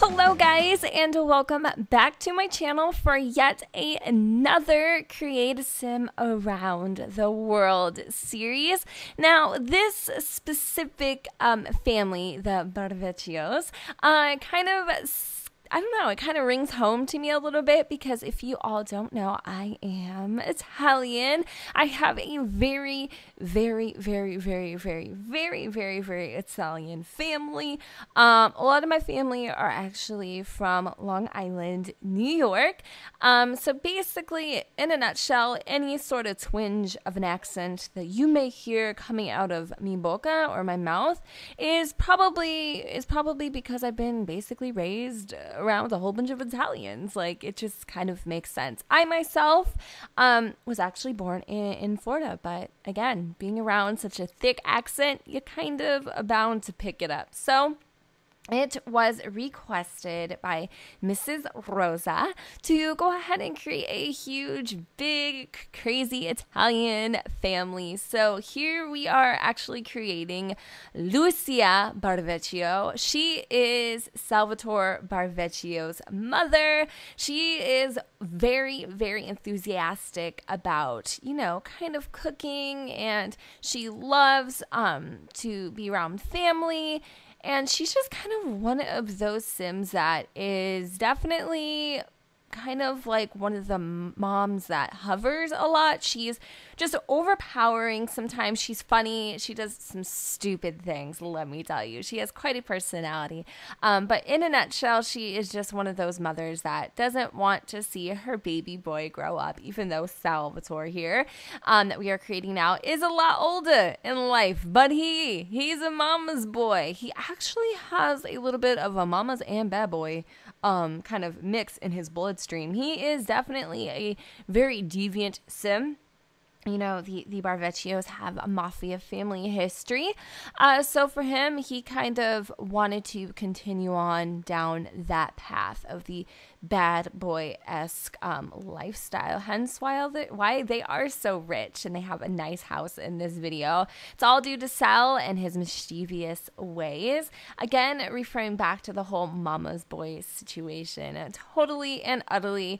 Hello guys, and welcome back to my channel for yet another Create a Sim Around the World series. Now, this specific family, the Barrveccios, I don't know, it kind of rings home to me a little bit because if you all don't know, I am Italian. I have a very Italian family. A lot of my family are actually from Long Island, New York. So basically, in a nutshell, any sort of twinge of an accent that you may hear coming out of mi bocca or my mouth is probably because I've been basically raised around with a whole bunch of Italians. Like, it just kind of makes sense. I myself was actually born in Florida, but again, being around such a thick accent, you kind of are bound to pick it up. So it was requested by Mrs. Rosa to go ahead and create a huge, big, crazy Italian family. So here we are actually creating Lucia Barrveccio. She is Salvatore Barrvecchio's mother. She is very enthusiastic about, you know, kind of cooking, and she loves to be around family. And she's just kind of one of those Sims that is definitely kind of like one of the moms that hovers a lot. She's just overpowering. Sometimes she's funny. She does some stupid things, let me tell you. She has quite a personality. But in a nutshell, she is just one of those mothers that doesn't want to see her baby boy grow up, even though Salvatore here, that we are creating now, is a lot older in life. But he's a mama's boy. He actually has a little bit of a mama's and bad boy kind of mix in his bloodstream. He is definitely a very deviant Sim. You know, the Barrveccios have a mafia family history. So for him, he kind of wanted to continue on down that path of the bad boy-esque lifestyle. Hence why they are so rich and they have a nice house in this video. It's all due to Sal and his mischievous ways. Again, referring back to the whole mama's boy situation. Totally and utterly.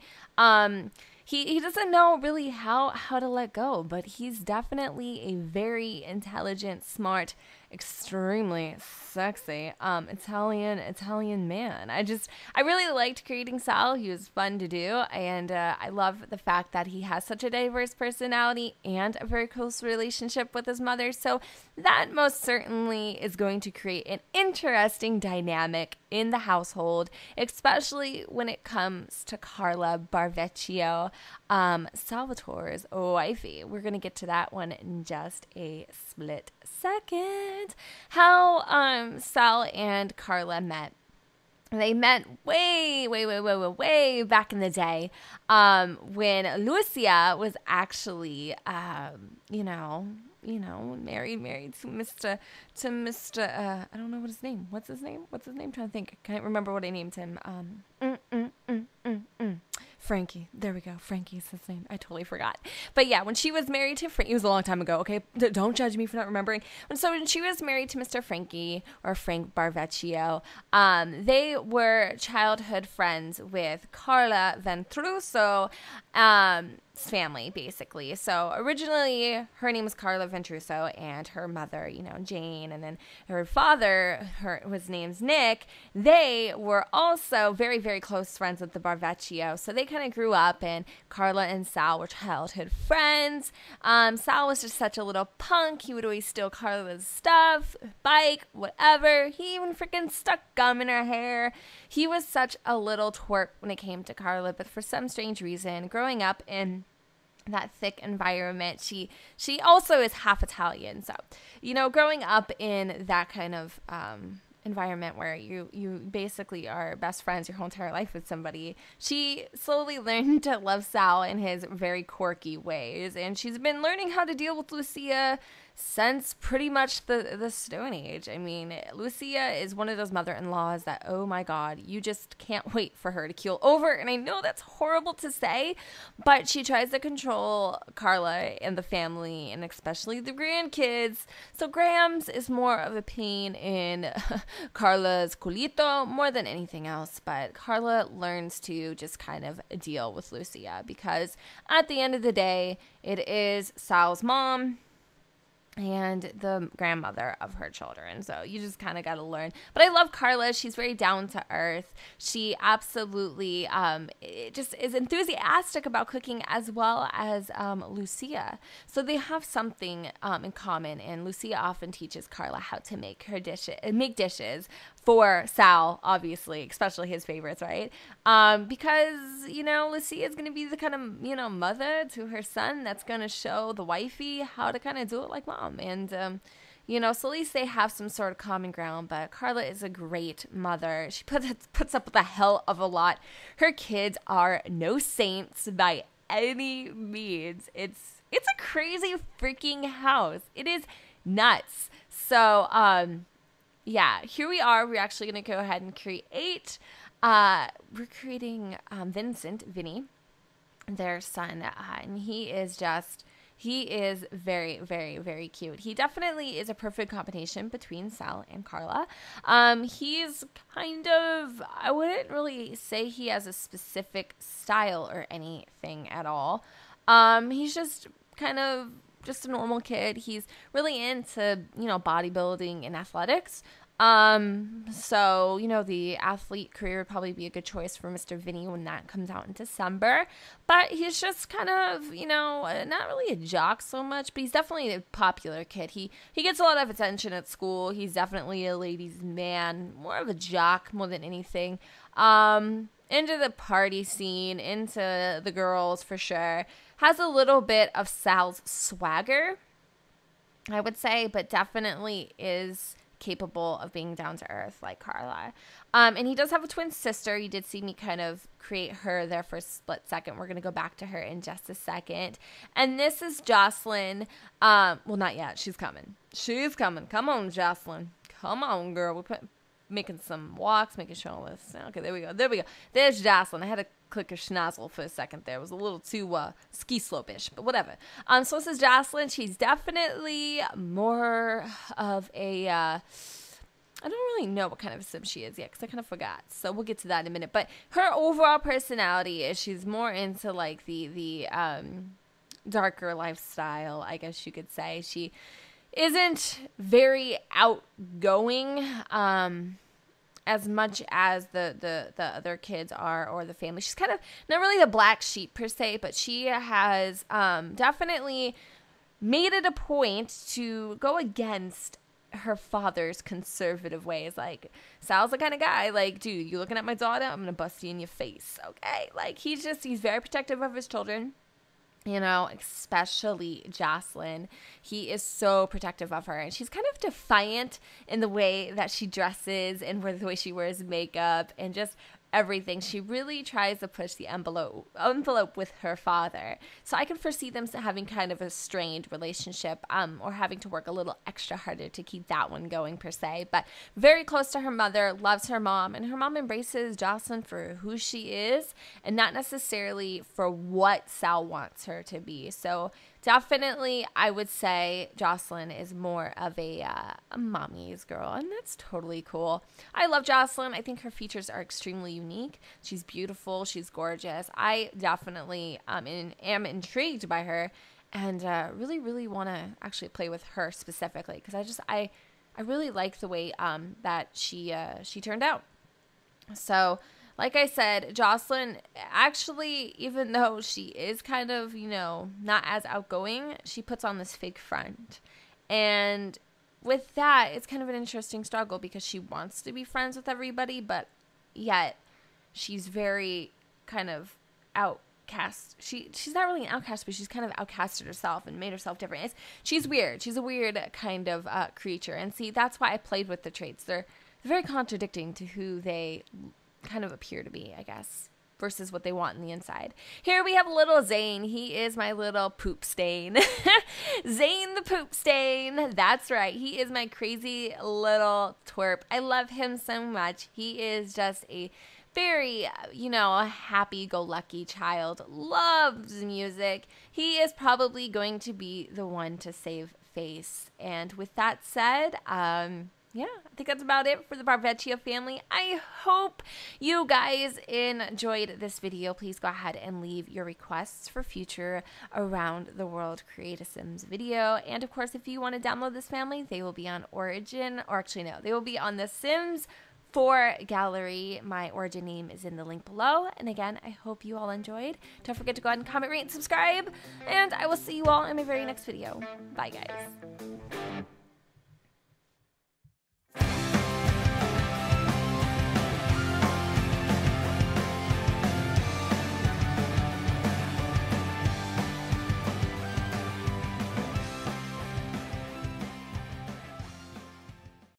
He doesn't know really how to let go, but he's definitely a very intelligent, smart, extremely sexy Italian man. I really liked creating Sal. He was fun to do, and I love the fact that he has such a diverse personality and a very close relationship with his mother. So that most certainly is going to create an interesting dynamic in the household, especially when it comes to Carla Barrveccio, Salvatore's wifey. We're going to get to that one in just a split second. How Sal and Carla met. They met way back in the day when Lucia was actually, married to Mr. I don't know what his name. What's his name? I'm trying to think. I can't remember what I named him. Frankie. There we go. Frankie's his name. I totally forgot. But yeah, when she was married to Frankie, it was a long time ago, okay? Don't judge me for not remembering. And so when she was married to Mr. Frankie, or Frank Barrveccio, they were childhood friends with Carla Ventruso, family, basically. So originally her name was Carla Ventruso, and her mother, Jane, and then her father, his name's Nick. They were also very close friends with the Barrveccio. So they kind of grew up, and Carla and Sal were childhood friends. Sal was just such a little punk. He would always steal Carla's stuff, bike, whatever. He even freaking stuck gum in her hair. He was such a little twerp when it came to Carla, but for some strange reason, growing up in that thick environment, she also is half Italian. So, growing up in that kind of environment where you basically are best friends your whole entire life with somebody, she slowly learned to love Sal in his very quirky ways, and she's been learning how to deal with Lucia since pretty much the Stone Age. I mean, Lucia is one of those mother-in-laws that, oh my God, you just can't wait for her to keel over. And I know that's horrible to say, but she tries to control Carla and the family, and especially the grandkids. So Grams is more of a pain in Carla's culito more than anything else. But Carla learns to just kind of deal with Lucia, because at the end of the day, it is Sal's mom and the grandmother of her children. So you just kind of got to learn. But I love Carla. She's very down to earth. She absolutely just is enthusiastic about cooking, as well as Lucia. So they have something in common. And Lucia often teaches Carla how to make dishes for Sal, obviously, especially his favorites, right? Because, Lucia is going to be the kind of, mother to her son that's going to show the wifey how to kind of do it like mom. And, so at least they have some sort of common ground. But Carla is a great mother. She puts up with a hell of a lot. Her kids are no saints by any means. It's a crazy freaking house. It is nuts. So, yeah, here we are. We're actually going to go ahead and create, we're creating Vinny, their son, and he is very, very, very cute. He definitely is a perfect combination between Sal and Carla. He's kind of, I wouldn't really say he has a specific style or anything at all. He's just kind of just a normal kid. He's really into, bodybuilding and athletics. So, the athlete career would probably be a good choice for Mr. Vinny when that comes out in December. But he's just kind of, not really a jock so much, but he's definitely a popular kid. He gets a lot of attention at school. He's definitely a ladies' man, more of a jock more than anything. Into the party scene, into the girls for sure. Has a little bit of Sal's swagger, I would say, but definitely is capable of being down to earth like Carla. And he does have a twin sister. You did see me kind of create her there for a split second. We're going to go back to her in just a second. And this is Jocelyn. Well, not yet. She's coming. She's coming. Come on, Jocelyn. Come on, girl. We're making some walks, making sure all this. Okay, there we go. There we go. There's Jocelyn. I had to click her schnozzle for a second there. It was a little too ski slope-ish, but whatever. So this is Jocelyn. She's definitely more of a I don't really know what kind of a sim she is yet, because I kind of forgot. So we'll get to that in a minute. But her overall personality is she's more into like the darker lifestyle, I guess you could say. She isn't very outgoing as much as the other kids are, or the family. She's kind of not really the black sheep per se, but she has definitely made it a point to go against her father's conservative ways. Like, Sal's the kind of guy, like, dude, you looking at my daughter? I'm gonna bust you in your face, okay? Like, he's very protective of his children. Especially Jocelyn. He is so protective of her. And she's kind of defiant in the way that she dresses and the way she wears makeup and just everything. She really tries to push the envelope with her father. So I can foresee them having kind of a strained relationship, or having to work a little extra harder to keep that one going per se. But very close to her mother, loves her mom, and her mom embraces Jocelyn for who she is and not necessarily for what Sal wants her to be. So definitely, I would say Jocelyn is more of a mommy's girl, and that's totally cool. I love Jocelyn. I think her features are extremely unique. She's beautiful. She's gorgeous. I definitely am intrigued by her, and really, really want to actually play with her specifically, because I really like the way that she turned out. So, like I said, Jocelyn, actually, even though she is kind of, not as outgoing, she puts on this fake front. And with that, it's kind of an interesting struggle, because she wants to be friends with everybody, but yet she's very kind of outcast. She's not really an outcast, but she's kind of outcasted herself and made herself different. She's weird. She's a weird kind of creature. And see, that's why I played with the traits. They're very contradicting to who they kind of appear to be, I guess, versus what they want in the inside. Here we have little Zane. He is my little poop stain. Zane the poop stain. That's right. He is my crazy little twerp. I love him so much. He is just a very, happy-go-lucky child. Loves music. He is probably going to be the one to save face. And with that said, yeah, I think that's about it for the Barrveccio family. I hope you guys enjoyed this video. Please go ahead and leave your requests for future Around the World Create a Sims video. And of course, if you want to download this family, they will be on Origin, or actually no, they will be on the Sims 4 gallery. My Origin name is in the link below. And again, I hope you all enjoyed. Don't forget to go ahead and comment, rate, and subscribe. And I will see you all in my very next video. Bye, guys.